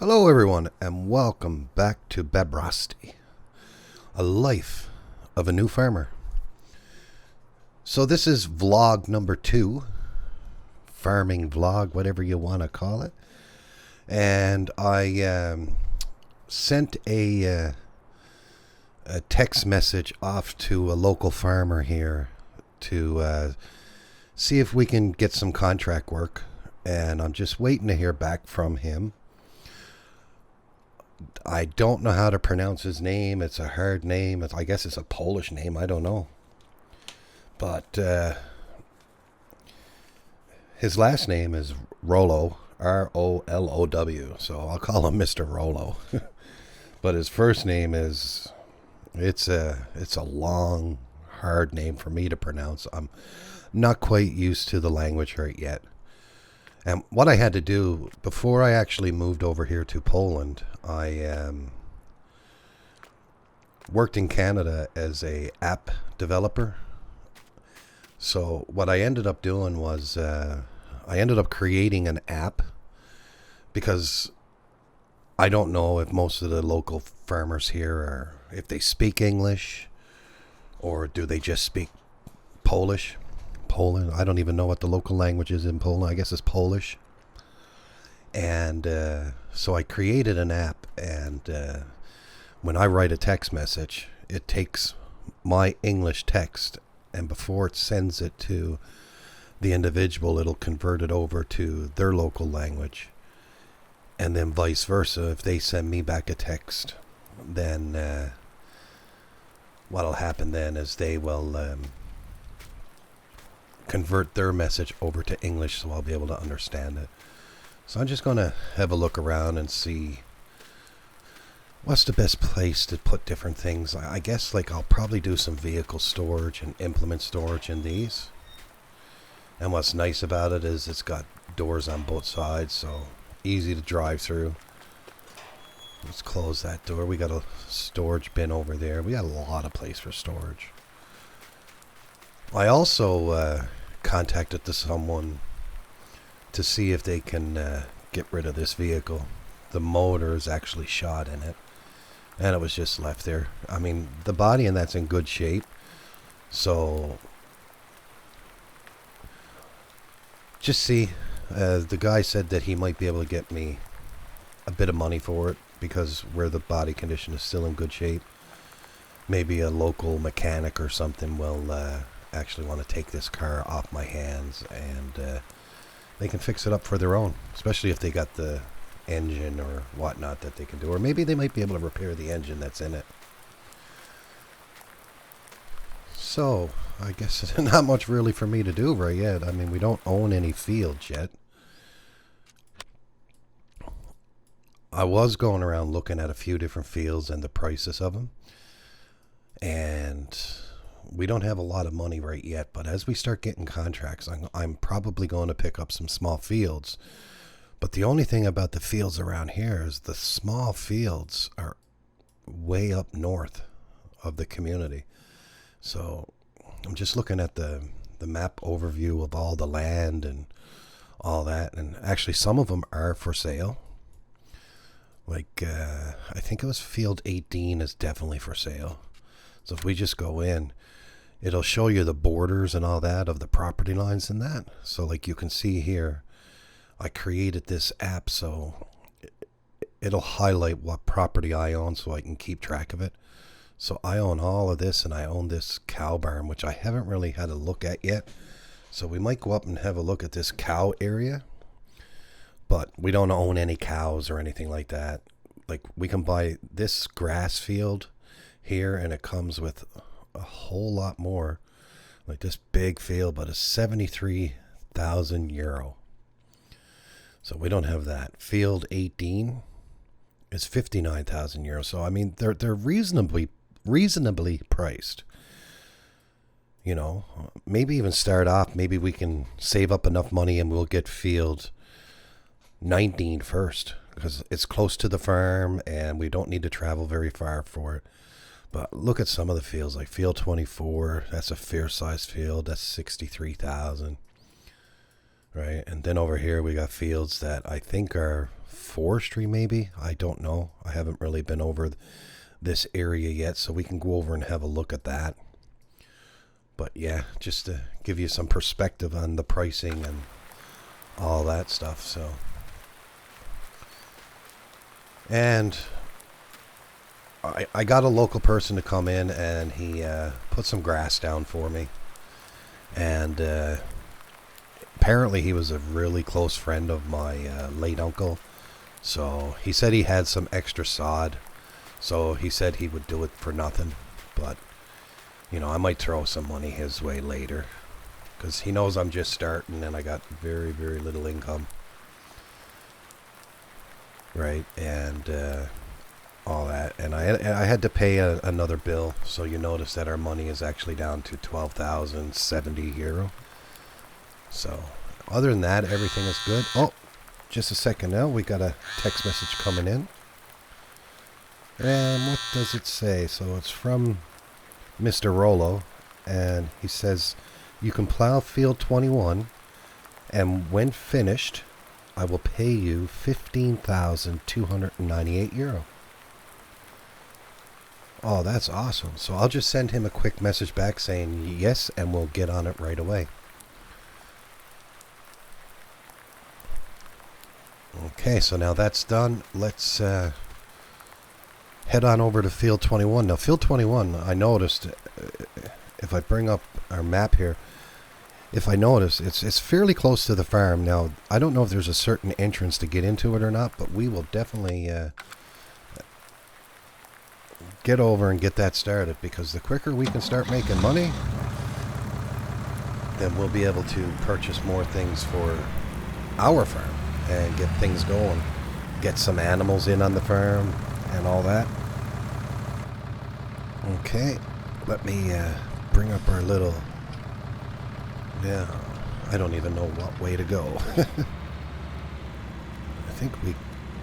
Hello, everyone, and welcome back to Babrosty, a life of a new farmer. So this is vlog number 2, farming vlog, whatever you want to call it. And I sent a text message off to a local farmer here to see if we can get some contract work. And I'm just waiting to hear back from him. I don't know how to pronounce his name. It's a hard name. I guess it's a Polish name. I don't know. But his last name is Rollo, R-O-L-O-W. So I'll call him Mr. Rollo. But his first name is, it's a long, hard name for me to pronounce. I'm not quite used to the language right yet. And what I had to do before I actually moved over here to Poland, I worked in Canada as a app developer. So what I ended up doing was I ended up creating an app because I don't know if most of the local farmers here are, if they speak English or do they just speak Polish. Poland. I don't even know what the local language is in Poland. I guess it's Polish. And so I created an app, and when I write a text message, it takes my English text, and before it sends it to the individual, it'll convert it over to their local language. And then vice versa. If they send me back a text, then what'll happen then is they will convert their message over to English, so I'll be able to understand it. So I'm just going to have a look around and see what's the best place to put different things. I guess like I'll probably do some vehicle storage and implement storage in these. And what's nice about it is it's got doors on both sides, so easy to drive through. Let's close that door. We got a storage bin over there. We got a lot of place for storage. I also contacted someone to see if they can get rid of this vehicle. The motor is actually shot in it, and it was just left there. I mean, the body in that's in good shape, so just see. The guy said that he might be able to get me a bit of money for it because where the body condition is still in good shape. Maybe a local mechanic or something will actually want to take this car off my hands, and they can fix it up for their own, especially if they got the engine or whatnot that they can do, or maybe they might be able to repair the engine that's in it. So I guess not much really for me to do right yet. I mean, we don't own any fields yet. I was going around looking at a few different fields and the prices of them, and we don't have a lot of money right yet, but as we start getting contracts, I'm probably going to pick up some small fields. But the only thing about the fields around here is the small fields are way up north of the community. So I'm just looking at the map overview of all the land and all that, and actually some of them are for sale. Like I think it was field 18 is definitely for sale. So if we just go in, it'll show you the borders and all that of the property lines and that. So like you can see here, I created this app so it'll highlight what property I own so I can keep track of it. So I own all of this, and I own this cow barn, which I haven't really had a look at yet. So we might go up and have a look at this cow area. But we don't own any cows or anything like that. Like we can buy this grass field here, and it comes with a whole lot more, like this big field, but it's 73,000 euro. So we don't have that. Field 18 is 59,000 euros. So I mean, they're reasonably priced. You know, maybe even start off. Maybe we can save up enough money and we'll get field 19 first because it's close to the farm and we don't need to travel very far for it. But look at some of the fields, like field 24. That's a fair sized field. That's 63,000. right? And then over here we got fields that I think are forestry, maybe. I don't know. I haven't really been over this area yet, so we can go over and have a look at that. But yeah, just to give you some perspective on the pricing and all that stuff. So, and I got a local person to come in, and he put some grass down for me. And apparently he was a really close friend of my late uncle. So he said he had some extra sod. So he said he would do it for nothing. But, you know, I might throw some money his way later. Because he knows I'm just starting and I got very, very little income. Right, and all that. And I had to pay another bill. So you notice that our money is actually down to 12,070 euro. So, other than that, everything is good. Oh, just a second now. We got a text message coming in. And what does it say? So it's from Mr. Rollo. And he says, you can plow field 21. And when finished, I will pay you 15,298 euro. Oh, that's awesome. So I'll just send him a quick message back saying yes, and we'll get on it right away. Okay, so now that's done. Let's head on over to field 21. Now, field 21, I noticed, if I bring up our map here, if I notice, it's fairly close to the farm. Now, I don't know if there's a certain entrance to get into it or not, but we will definitely get over and get that started, because the quicker we can start making money, then we'll be able to purchase more things for our farm and get things going. Get some animals in on the farm and all that. Okay, let me bring up our little... Yeah, I don't even know what way to go. I think we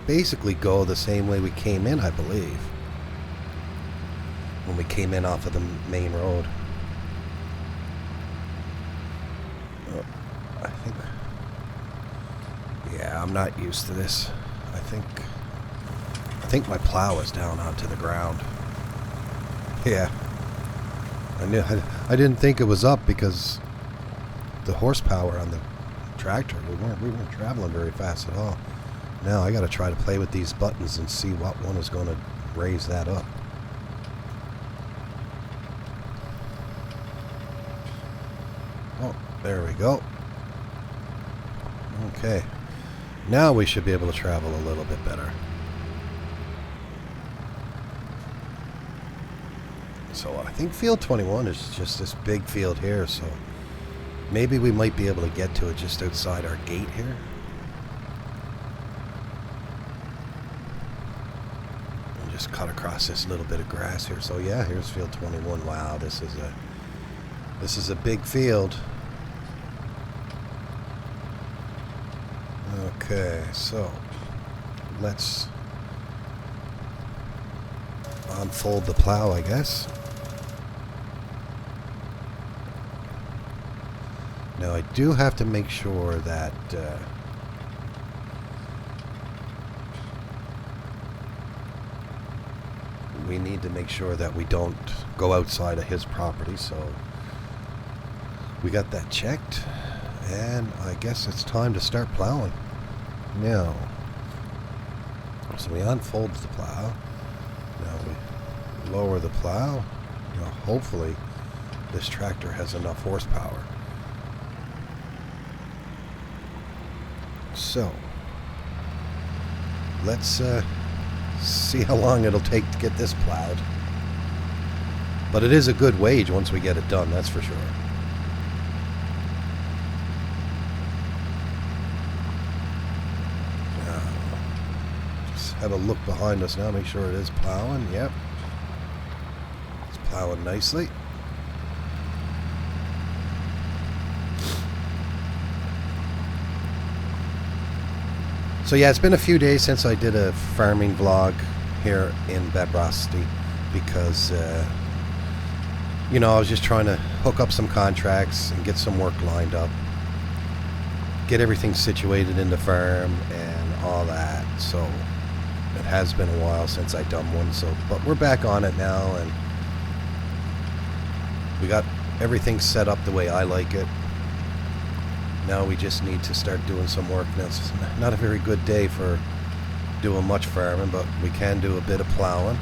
basically go the same way we came in, I believe. When we came in off of the main road. Oh, I think... Yeah, I'm not used to this. I think my plow is down onto the ground. Yeah. I didn't think it was up because the horsepower on the tractor, we weren't traveling very fast at all. Now I got to try to play with these buttons and see what one is going to raise that up. Oh, there we go. Okay. Now we should be able to travel a little bit better. So I think field 21 is just this big field here, so maybe we might be able to get to it just outside our gate here. And just cut across this little bit of grass here. So yeah, here's field 21. Wow, this is a big field. Okay, so let's unfold the plow, I guess. Now I do have to make sure that we need to make sure that we don't go outside of his property, so we got that checked, and I guess it's time to start plowing. Now, so we unfold the plow. Now we lower the plow. Now hopefully this tractor has enough horsepower. So let's see how long it'll take to get this plowed. But it is a good wage once we get it done, that's for sure. Just have a look behind us now, make sure it is plowing. Yep, it's plowing nicely. So yeah, it's been a few days since I did a farming vlog here in Babrosty because, you know, I was just trying to hook up some contracts and get some work lined up. get everything situated in the farm and all that. So it has been a while since I done one. So, but we're back on it now, and we got everything set up the way I like it. Now we just need to start doing some work. Now it's not a very good day for doing much farming, but we can do a bit of plowing.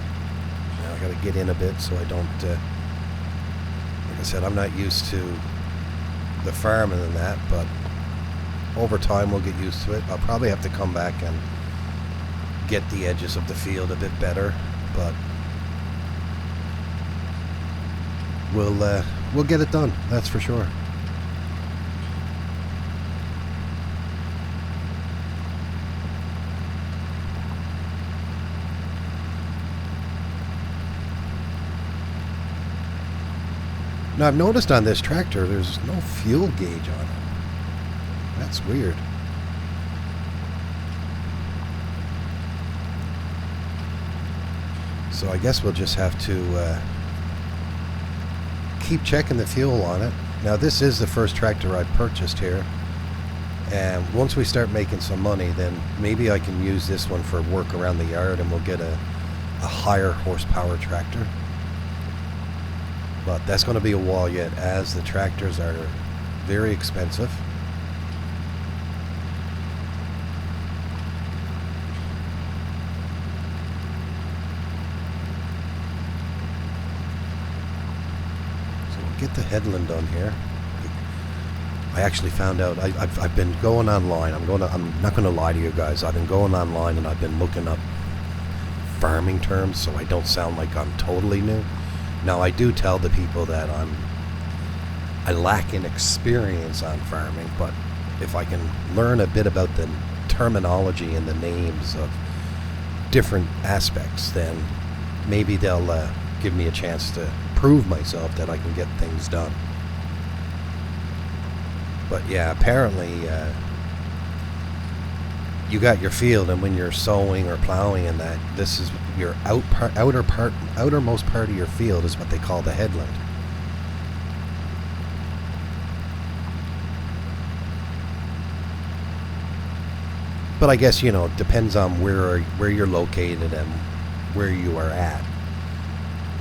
Now I got to get in a bit so I don't, like I said, I'm not used to the farming and that, but over time we'll get used to it. I'll probably have to come back and get the edges of the field a bit better, but we'll get it done, that's for sure. Now I've noticed on this tractor there's no fuel gauge on it. That's weird. So I guess we'll just have to keep checking the fuel on it. Now this is the first tractor I've purchased here, and once we start making some money, then maybe I can use this one for work around the yard, and we'll get a higher horsepower tractor. But that's going to be a while yet, as the tractors are very expensive. So we'll get the headland done here. I actually found out, I've been going online. I'm not going to lie to you guys. I've been going online and I've been looking up farming terms so I don't sound like I'm totally new. Now I do tell the people that I lack in experience on farming, but if I can learn a bit about the terminology and the names of different aspects, then maybe they'll give me a chance to prove myself that I can get things done. But yeah, apparently you got your field, and when you're sowing or plowing and that, this is your outermost part of your field is what they call the headland. But I guess, you know, it depends on where you're located and where you are at.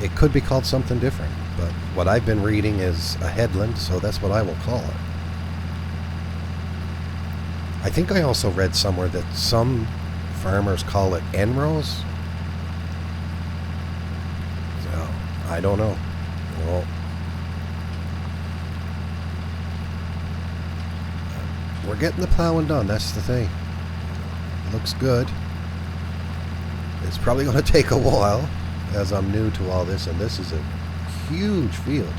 It could be called something different, but what I've been reading is a headland, so that's what I will call it. I think I also read somewhere that some farmers call it en-rows. So, I don't know. Well, we're getting the plowing done, that's the thing. It looks good. It's probably going to take a while, as I'm new to all this, and this is a huge field.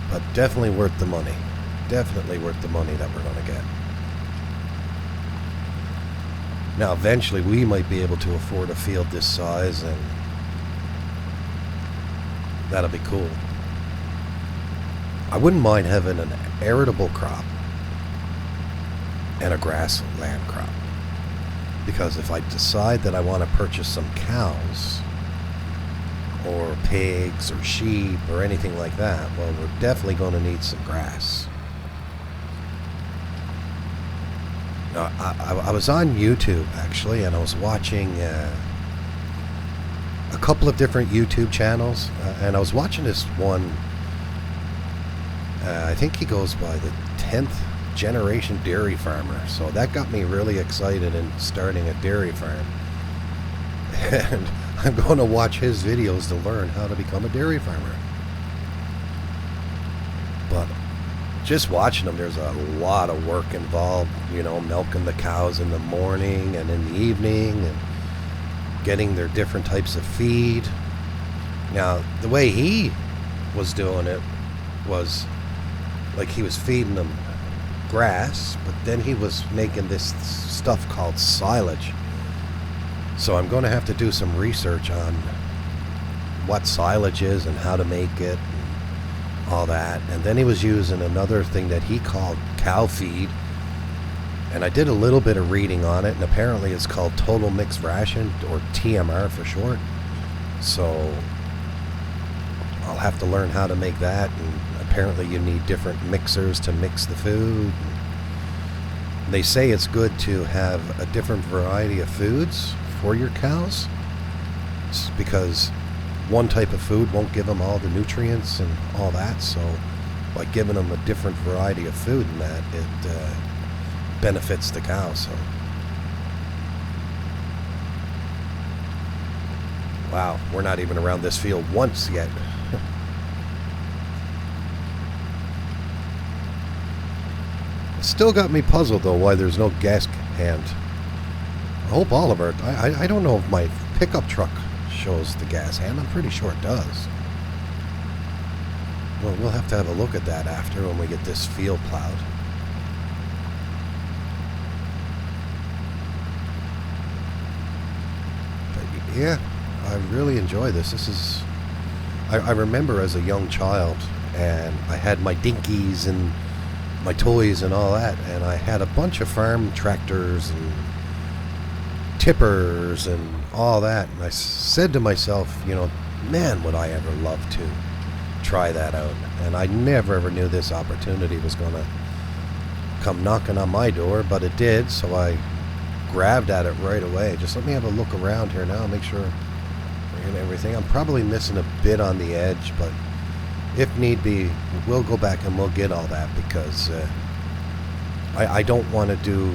But definitely worth the money. Definitely worth the money that we're going to get. Now, eventually, we might be able to afford a field this size, and that'll be cool. I wouldn't mind having an arable crop and a grassland crop, because if I decide that I want to purchase some cows or pigs or sheep or anything like that, well, we're definitely going to need some grass. I was on YouTube actually, and I was watching a couple of different YouTube channels, and I was watching this one. I think he goes by the 10th generation dairy farmer, so that got me really excited in starting a dairy farm. And I'm going to watch his videos to learn how to become a dairy farmer. But just watching them, there's a lot of work involved, you know, milking the cows in the morning and in the evening, and getting their different types of feed. Now, the way he was doing it was like he was feeding them grass, but then he was making this stuff called silage. So I'm going to have to do some research on what silage is and how to make it, all that. And then he was using another thing that he called cow feed, and I did a little bit of reading on it, and apparently it's called total mixed ration, or TMR for short. So I'll have to learn how to make that, and apparently you need different mixers to mix the food, They say it's good to have a different variety of foods for your cows. It's because one type of food won't give them all the nutrients and all that. So by giving them a different variety of food and that, it benefits the cow. So wow, we're not even around this field once yet. It still got me puzzled though why there's no gas hand. I hope all of our... I don't know if my pickup truck shows the gas hand. I'm pretty sure it does. Well, we'll have to have a look at that after when we get this field plowed. But yeah, I really enjoy this. This is... I remember as a young child, and I had my dinkies and my toys and all that, and I had a bunch of farm tractors and tippers and all that, and I said to myself, you know, man, would I ever love to try that out. And I never ever knew this opportunity was going to come knocking on my door, but it did, so I grabbed at it right away. Just let me have a look around here now, make sure we're getting everything. I'm probably missing a bit on the edge, but if need be, we'll go back and we'll get all that, because I don't want to do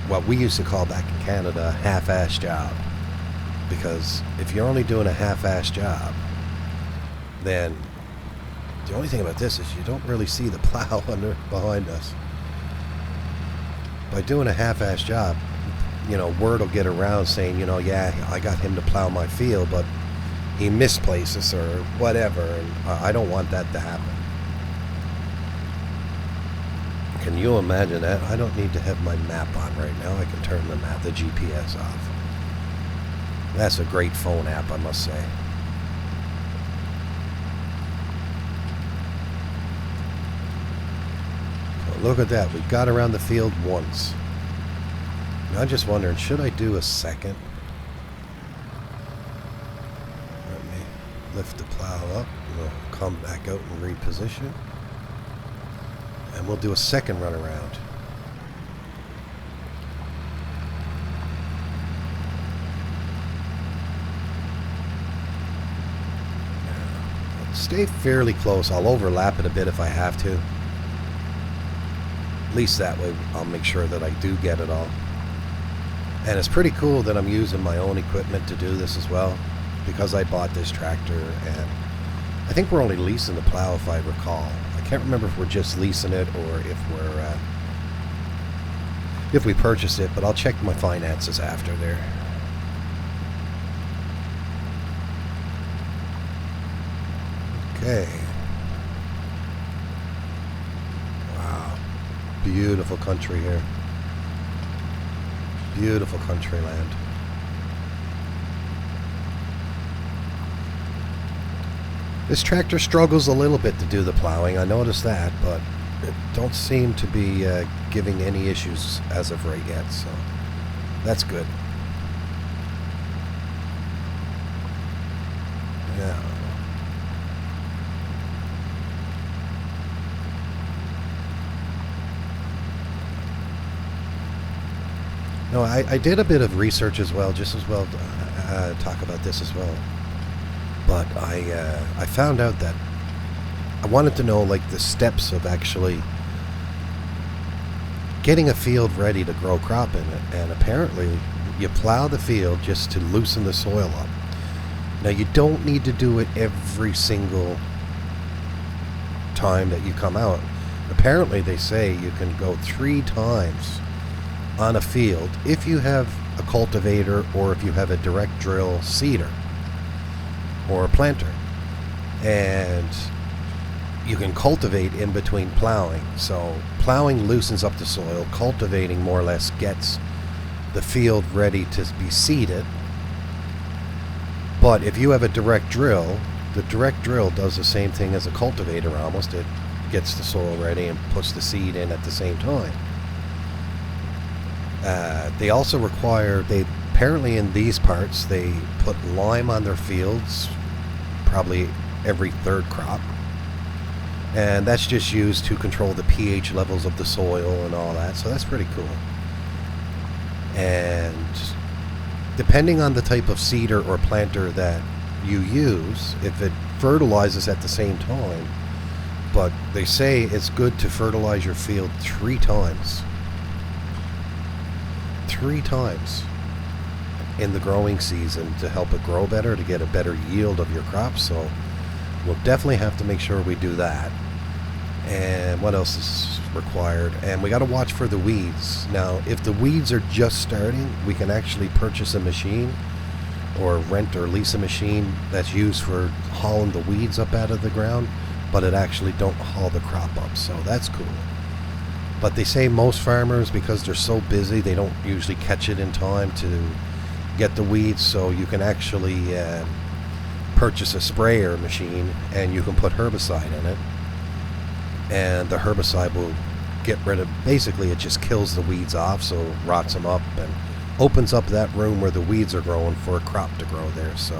what we used to call back in Canada a half-ass job. Because if you're only doing a half-ass job, then the only thing about this is you don't really see the plow behind us. By doing a half-ass job, you know, word will get around saying, you know, yeah, I got him to plow my field, but he misplaces or whatever, and I don't want that to happen. Can you imagine that? I don't need to have my map on right now. I can turn the GPS off. That's a great phone app, I must say. So look at that. We got around the field once. I'm just wondering, should I do a second? Let me lift the plow up. We'll come back out and reposition. And we'll do a second run around. Stay fairly close. I'll overlap it a bit if I have to. At least that way I'll make sure that I do get it all. And it's pretty cool that I'm using my own equipment to do this as well, because I bought this tractor, and I think we're only leasing the plow if I recall. I can't remember if we're just leasing it or if we purchased it, but I'll check my finances after there. Okay. Wow. Beautiful country here. Beautiful country land. This tractor struggles a little bit to do the plowing. I noticed that, but it don't seem to be giving any issues as of right yet, so that's good. Yeah. No, I did a bit of research as well, just as well talk about this as well. But I found out that I wanted to know, like, the steps of actually getting a field ready to grow crop in it. And apparently you plow the field just to loosen the soil up. Now, you don't need to do it every single time that you come out. Apparently they say you can go 3 times on a field if you have a cultivator or if you have a direct drill seeder or a planter, and you can cultivate in between plowing. So plowing loosens up the soil, cultivating more or less gets the field ready to be seeded. But if you have a direct drill, the direct drill does the same thing as a cultivator almost. It gets the soil ready and puts the seed in at the same time. They also require, apparently in these parts, they put lime on their fields probably every 3rd crop. And that's just used to control the pH levels of the soil and all that. So that's pretty cool. And depending on the type of seeder or planter that you use, if it fertilizes at the same time, but they say it's good to fertilize your field 3 times. 3 times in the growing season to help it grow better, to get a better yield of your crops. So we'll definitely have to make sure we do that. And what else is required? And we got to watch for the weeds. Now, if the weeds are just starting, we can actually purchase a machine or rent or lease a machine that's used for hauling the weeds up out of the ground, but it actually don't haul the crop up. So that's cool. But they say most farmers, because they're so busy, they don't usually catch it in time to get the weeds. So you can actually purchase a sprayer machine and you can put herbicide in it. And the herbicide will get rid of, basically it just kills the weeds off, so rots them up and opens up that room where the weeds are growing for a crop to grow there. So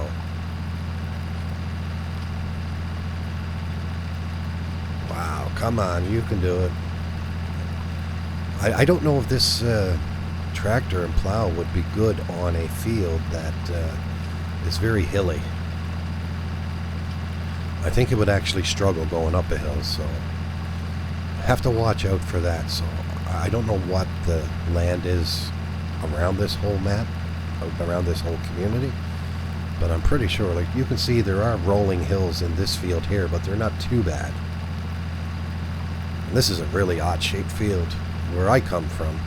wow, come on, you can do it. I don't know if this tractor and plow would be good on a field that is very hilly. I think it would actually struggle going up a hill, so have to watch out for that. So I don't know what the land is around this whole map, around this whole community, but I'm pretty sure, like you can see, there are rolling hills in this field here, but they're not too bad. And this is a really odd shaped field where I come from.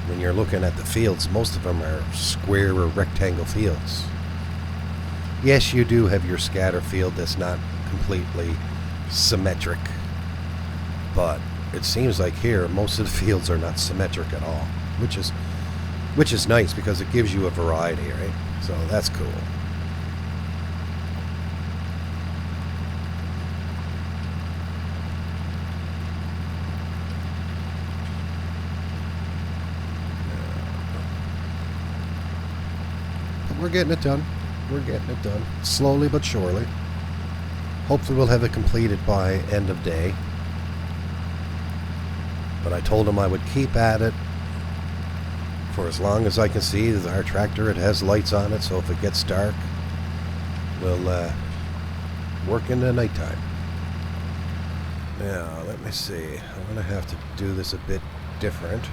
When you're looking at the fields, most of them are square or rectangle fields. Yes, you do have your scatter field that's not completely symmetric, but it seems like here most of the fields are not symmetric at all, which is nice because it gives you a variety, right? So that's cool. But we're getting it done. We're getting it done. Slowly but surely. Hopefully we'll have it completed by end of day. But I told him I would keep at it for as long as I can see. Our tractor, it has lights on it, so if it gets dark, we'll work in the nighttime. Now, let me see. I'm going to have to do this a bit different.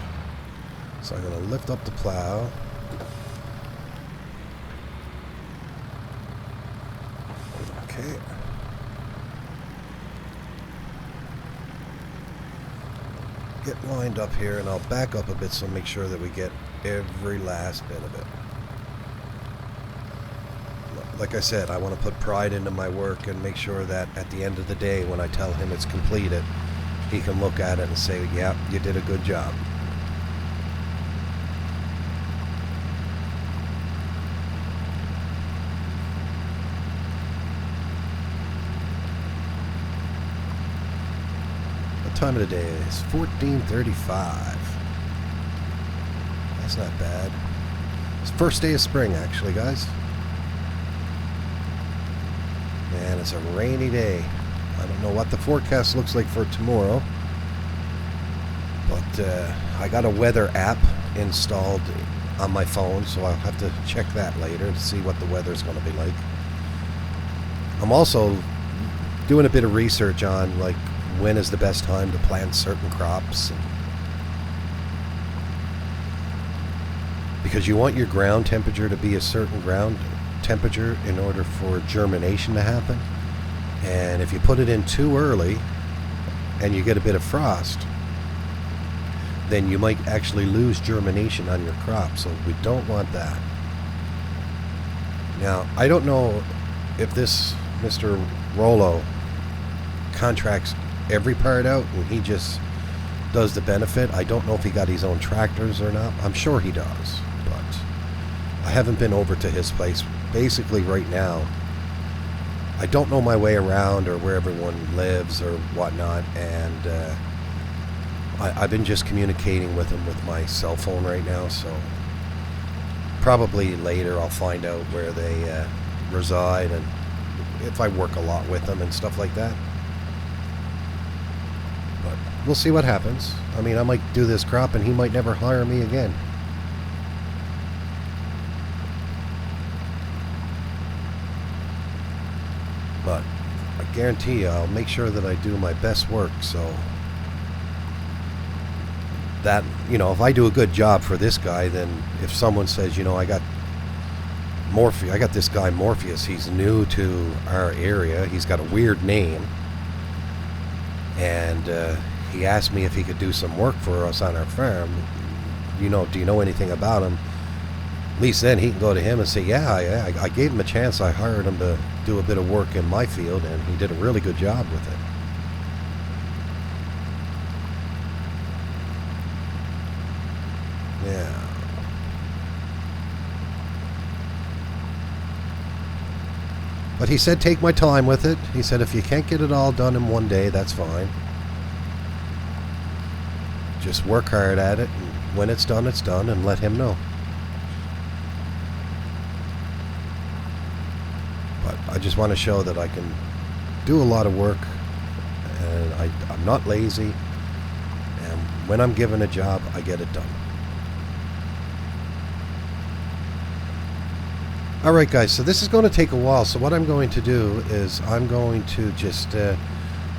So I'm going to lift up the plow. Okay. Get lined up here, and I'll back up a bit so make sure that we get every last bit of it. Like I said, I want to put pride into my work and make sure that at the end of the day, when I tell him it's completed, he can look at it and say, yeah, you did a good job. Time of the day is 14:35. That's not bad. It's the first day of spring, actually, guys. Man, it's a rainy day. I don't know what the forecast looks like for tomorrow, but I got a weather app installed on my phone, so I'll have to check that later to see what the weather's going to be like. I'm also doing a bit of research on, like, when is the best time to plant certain crops, because you want your ground temperature to be a certain ground temperature in order for germination to happen. And if you put it in too early and you get a bit of frost, then you might actually lose germination on your crop, so we don't want that. Now, I don't know if this Mr. Rollo contracts every part out and he just does the benefit. I don't know if he got his own tractors or not. I'm sure he does, but I haven't been over to his place. Basically right now, I don't know my way around or where everyone lives or whatnot, and I've been just communicating with him with my cell phone right now, so probably later I'll find out where they reside and if I work a lot with them and stuff like that. we'll see what happens. I mean, I might do this crop and he might never hire me again. But I guarantee you, I'll make sure that I do my best work, so that, you know, if I do a good job for this guy, then if someone says, you know, I got this guy Morpheus, he's new to our area, he's got a weird name, and he asked me if he could do some work for us on our farm. You know, do you know anything about him? At least then he can go to him and say, yeah, I gave him a chance. I hired him to do a bit of work in my field, and he did a really good job with it. Yeah. But he said take my time with it. He said if you can't get it all done in one day, that's fine. Just work hard at it, and when it's done, and let him know. But I just want to show that I can do a lot of work, and I'm not lazy, and when I'm given a job, I get it done. Alright guys, so this is going to take a while, so what I'm going to do is I'm going to just,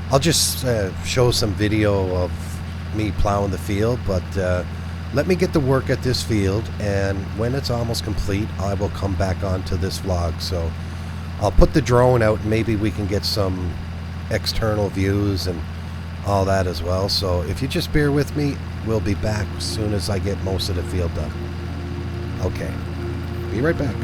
I'll just show some video of me plowing the field, but let me get to work at this field, and when it's almost complete, I will come back onto this vlog. So I'll put the drone out, and maybe we can get some external views and all that as well. So if you just bear with me, we'll be back as soon as I get most of the field done. Okay, be right back.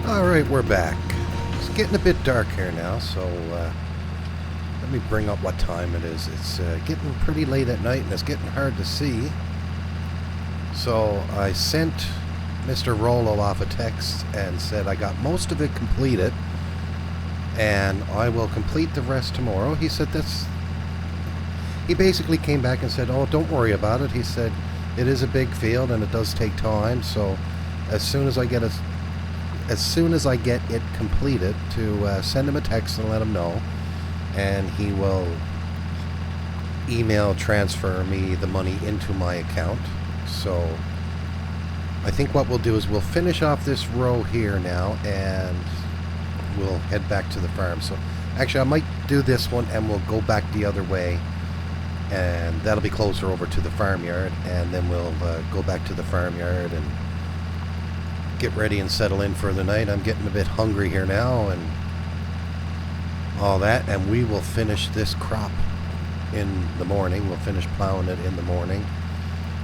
Alright, we're back. It's getting a bit dark here now, so let me bring up what time it is. It's getting pretty late at night and it's getting hard to see. So I sent Mr. Rollo off a text and said I got most of it completed and I will complete the rest tomorrow. He said that's... He basically came back and said, oh, don't worry about it. He said it is a big field and it does take time, so as soon as I get it completed, to send him a text and let him know, and he will email transfer me the money into my account. So I think what we'll do is we'll finish off this row here now, and we'll head back to the farm. So actually I might do this one and we'll go back the other way, and that'll be closer over to the farmyard, and then we'll go back to the farmyard and get ready and settle in for the night. I'm getting a bit hungry here now and all that, and we will finish this crop in the morning. We'll finish plowing it in the morning,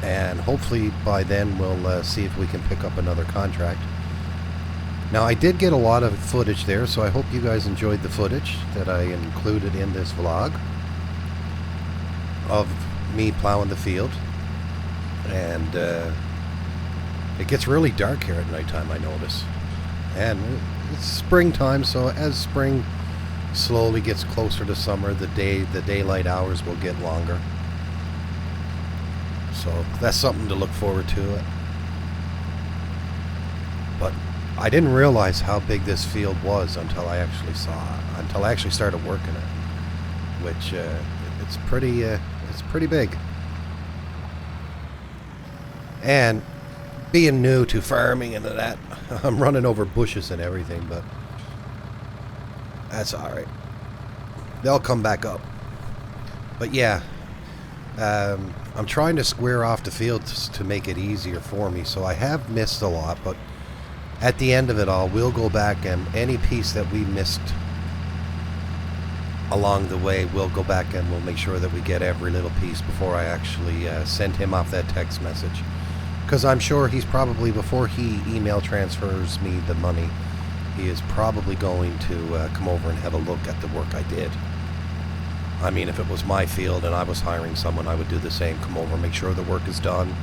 and hopefully by then we'll see if we can pick up another contract. Now, I did get a lot of footage there, so I hope you guys enjoyed the footage that I included in this vlog of me plowing the field. And it gets really dark here at nighttime, I notice. And it's springtime, so as spring slowly gets closer to summer, the daylight hours will get longer. So that's something to look forward to. But I didn't realize how big this field was until I actually started working it, which it's pretty big. And being new to farming and that, I'm running over bushes and everything, but that's alright. They'll come back up. But yeah, I'm trying to square off the fields to make it easier for me, so I have missed a lot, but at the end of it all, we'll go back, and any piece that we missed along the way, we'll go back and we'll make sure that we get every little piece before I actually send him off that text message. Because I'm sure he's probably, before he email transfers me the money, he is probably going to come over and have a look at the work I did. I mean, if it was my field and I was hiring someone, I would do the same. Come over, make sure the work is done,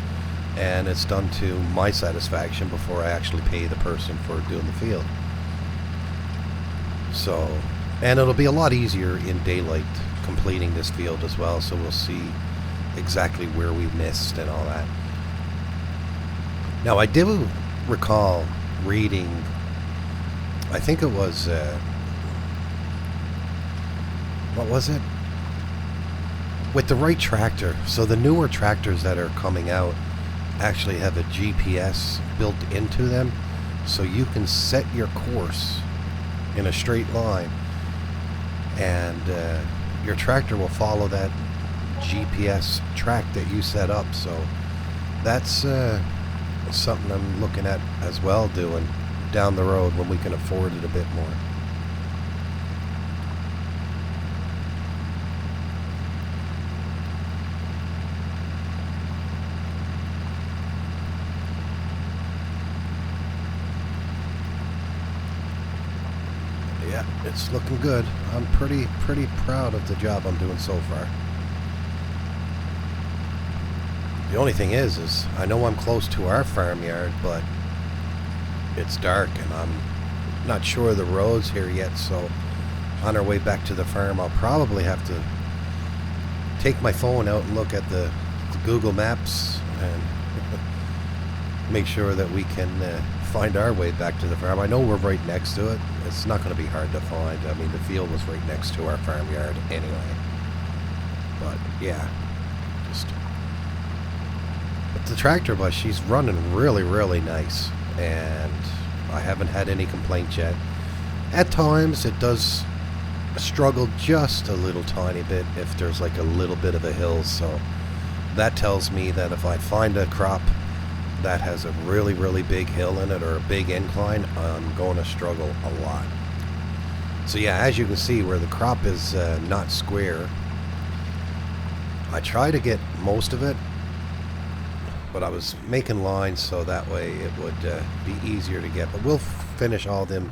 and it's done to my satisfaction before I actually pay the person for doing the field. So, and it'll be a lot easier in daylight completing this field as well, so we'll see exactly where we missed and all that. Now, I do recall reading, I think it was, what was it? With the right tractor. So the newer tractors that are coming out actually have a GPS built into them, so you can set your course in a straight line, and your tractor will follow that GPS track that you set up. So that's something I'm looking at as well, doing down the road when we can afford it a bit more. Yeah, it's looking good. I'm pretty proud of the job I'm doing so far. The only thing is I know I'm close to our farmyard, but it's dark and I'm not sure of the roads here yet, so on our way back to the farm I'll probably have to take my phone out and look at the Google Maps and make sure that we can find our way back to the farm. I know we're right next to it. It's not going to be hard to find. I mean, the field was right next to our farmyard anyway. But yeah, but the tractor bus, she's running really nice, and I haven't had any complaints yet. At times it does struggle just a little tiny bit if there's like a little bit of a hill, so that tells me that if I find a crop that has a really big hill in it or a big incline, I'm going to struggle a lot. So yeah, as you can see, where the crop is not square, I try to get most of it, but I was making lines so that way it would be easier to get. But we'll finish all them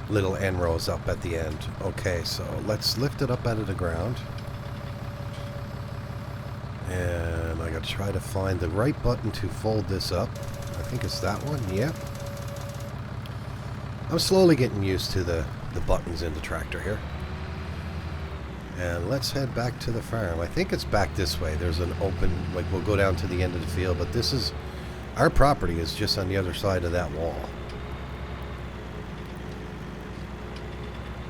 little end rows up at the end. Okay, so let's lift it up out of the ground. And I gotta try to find the right button to fold this up. I think it's that one. Yep. I'm slowly getting used to the buttons in the tractor here. And let's head back to the farm. I think it's back this way. There's an open, like, we'll go down to the end of the field, but this is, our property is just on the other side of that wall.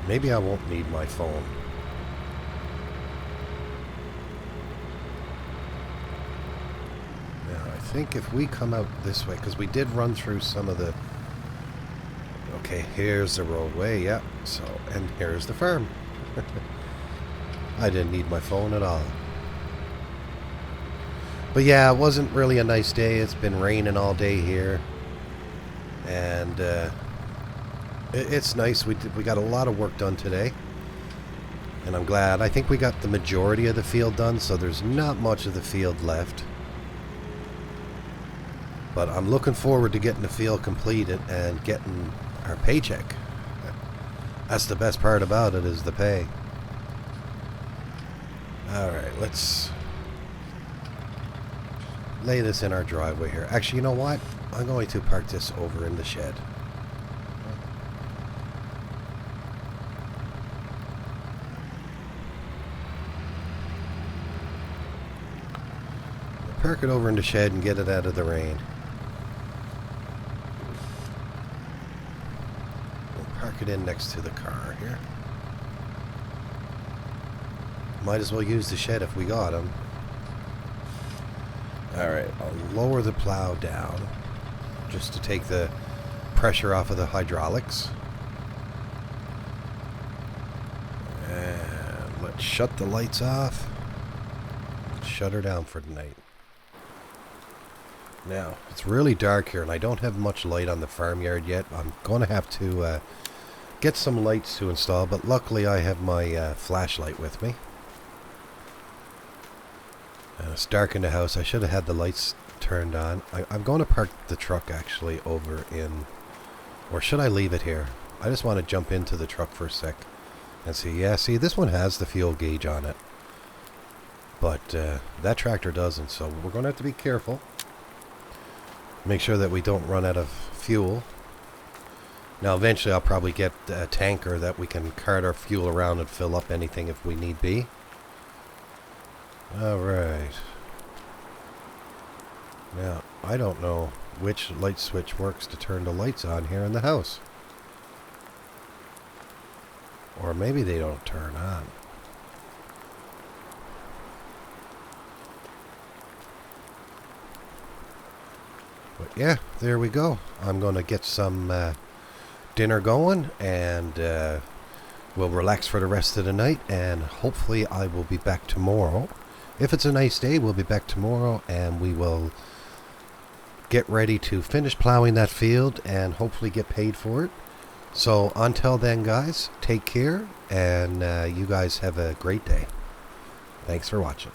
Maybe I won't need my phone. Yeah, I think if we come out this way, because we did run through some of the... Okay, here's the roadway, yeah. So, and here's the farm. I didn't need my phone at all. But yeah, it wasn't really a nice day. It's been raining all day here. And it's nice. We got a lot of work done today. And I'm glad. I think we got the majority of the field done, so there's not much of the field left. But I'm looking forward to getting the field completed and getting our paycheck. That's the best part about it, is the pay. Alright, let's lay this in our driveway here. Actually, you know what? I'm going to park this over in the shed. Park it over in the shed and get it out of the rain. We'll park it in next to the car here. Might as well use the shed if we got them. Alright, I'll lower the plow down just to take the pressure off of the hydraulics. And let's shut the lights off. Shut her down for tonight. Now, it's really dark here and I don't have much light on the farmyard yet. I'm going to have to get some lights to install, but luckily I have my flashlight with me. And it's dark in the house. I should have had the lights turned on. I'm going to park the truck actually over in... Or should I leave it here? I just want to jump into the truck for a sec and see. Yeah, see, this one has the fuel gauge on it. But that tractor doesn't, so we're going to have to be careful. Make sure that we don't run out of fuel. Now, eventually I'll probably get a tanker that we can cart our fuel around and fill up anything if we need be. Alright. Now, I don't know which light switch works to turn the lights on here in the house. Or maybe they don't turn on. But yeah, there we go. I'm going to get some dinner going and we'll relax for the rest of the night, and hopefully I will be back tomorrow. If it's a nice day, we'll be back tomorrow and we will get ready to finish plowing that field and hopefully get paid for it. So until then, guys, take care, and you guys have a great day. Thanks for watching.